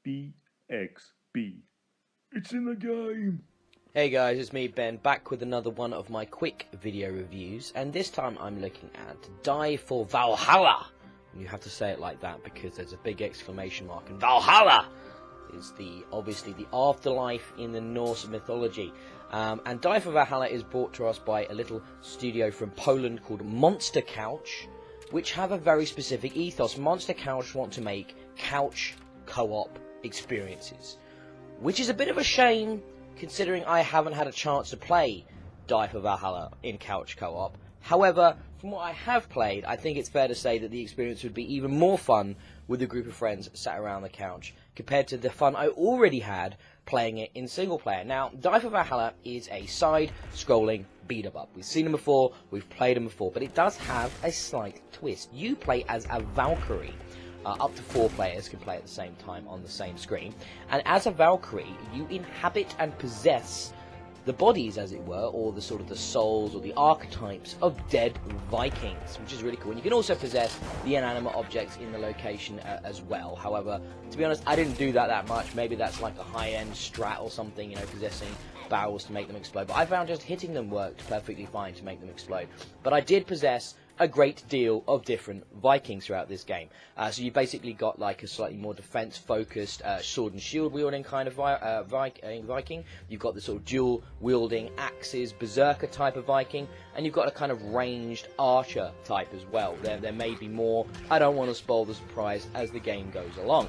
BXB. It's in the game! Hey guys, it's me Ben, back with another one of my quick video reviews, and this time I'm looking at Die for Valhalla. You have to say it like that because there's a big exclamation mark, and Valhalla is obviously the afterlife in the Norse mythology. And Die for Valhalla is brought to us by a little studio from Poland called Monster Couch, which have a very specific ethos. Monster Couch want to make couch co-op experiences, which is a bit of a shame considering I haven't had a chance to play Die for Valhalla in couch co-op. However, from what I have played, I think it's fair to say that the experience would be even more fun with a group of friends sat around the couch compared to the fun I already had playing it in single player. Now, Die for Valhalla is a side-scrolling beat-em-up. We've seen them before, we've played them before, but it does have a slight twist. You play as a Valkyrie. Up to 4 players can play at the same time on the same screen. And as a Valkyrie, you inhabit and possess the bodies, as it were, or the sort of the souls or the archetypes of dead Vikings, which is really cool. And you can also possess the inanimate objects in the location as well. However, to be honest, I didn't do that much. Maybe that's like a high-end strat or something, you know, possessing barrels to make them explode. But I found just hitting them worked perfectly fine to make them explode. But I did possess a great deal of different Vikings throughout this game. So you basically got like a slightly more defense-focused sword and shield wielding kind of Viking. You've got the sort of dual wielding axes berserker type of Viking, and you've got a kind of ranged archer type as well. There may be more. I don't want to spoil the surprise as the game goes along.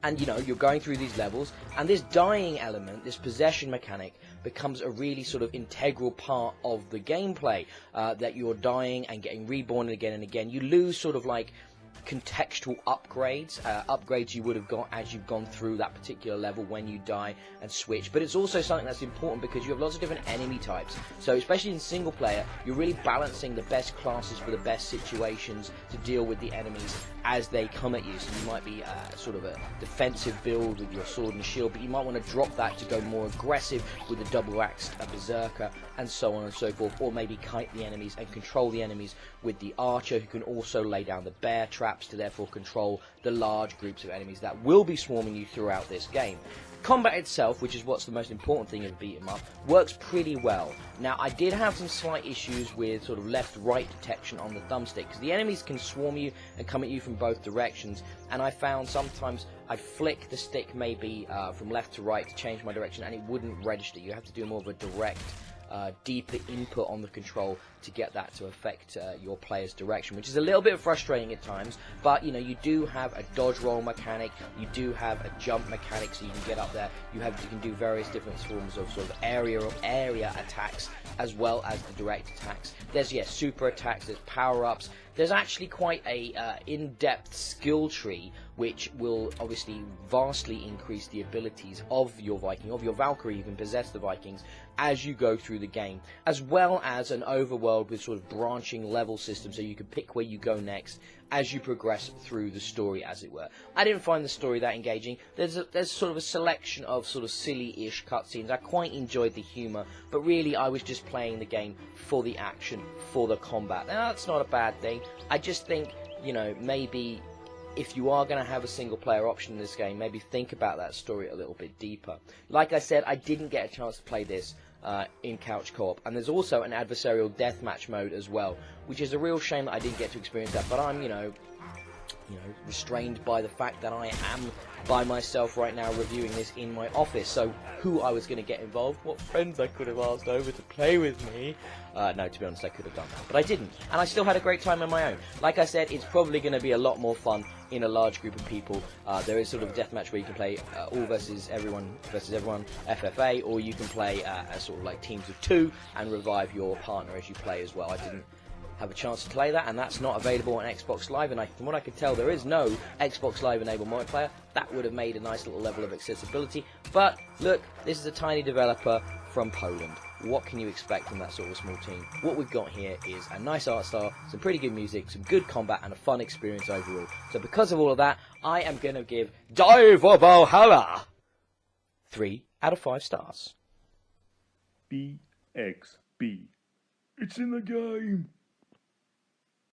And you know, you're going through these levels, and this dying element, this possession mechanic, becomes a really sort of integral part of the gameplay. That you're dying and getting reborn again and again. You lose sort of like contextual upgrades you would have got as you've gone through that particular level when you die and switch. But it's also something that's important because you have lots of different enemy types. So especially in single player, you're really balancing the best classes for the best situations to deal with the enemies as they come at you. So you might be sort of a defensive build with your sword and shield, but you might want to drop that to go more aggressive with a double-axed berserker, and so on and so forth. Or maybe kite the enemies and control the enemies with the archer, who can also lay down the bear traps to therefore control the large groups of enemies that will be swarming you throughout this game. Combat itself, which is what's the most important thing of beat 'em up, works pretty well. Now, I did have some slight issues with sort of left-right detection on the thumbstick, because the enemies can swarm you and come at you from both directions, and I found sometimes I'd flick the stick maybe from left to right to change my direction, and it wouldn't register. You have to do more of a direct deeper input on the control to get that to affect your player's direction, which is a little bit frustrating at times. But you know, you do have a dodge roll mechanic, you do have a jump mechanic, so you can get up there. You can do various different forms of sort of area attacks as well as the direct attacks. There's super attacks, there's power-ups. There's actually quite a in-depth skill tree, which will obviously vastly increase the abilities of your Viking, of your Valkyrie. You can possess the Vikings as you go through the game, as well as an overworld with sort of branching level system, so you can pick where you go next as you progress through the story, as it were. I didn't find the story that engaging. There's sort of a selection of sort of silly-ish cutscenes. I quite enjoyed the humour, but really I was just playing the game for the action, for the combat. Now, that's not a bad thing. I just think, you know, maybe if you are going to have a single-player option in this game, maybe think about that story a little bit deeper. Like I said, I didn't get a chance to play this in couch co-op, and there's also an adversarial deathmatch mode as well, which is a real shame that I didn't get to experience that. But I'm, you know, restrained by the fact that I am by myself right now reviewing this in my office. So who I was going to get involved, what friends I could have asked over to play with me. No, to be honest, I could have done that, but I didn't, and I still had a great time on my own. Like I said, it's probably going to be a lot more fun in a large group of people. There is sort of a deathmatch where you can play all versus everyone, FFA, or you can play as sort of like teams of 2 and revive your partner as you play as well. I didn't have a chance to play that, and that's not available on Xbox Live, and from what I can tell, there is no Xbox Live enabled multiplayer. That would have made a nice little level of accessibility. But look, this is a tiny developer from Poland. What can you expect from that sort of small team? What we've got here is a nice art style, some pretty good music, some good combat, and a fun experience overall. So because of all of that, I am going to give Die for Valhalla 3 out of 5 stars. BXB. It's in the game!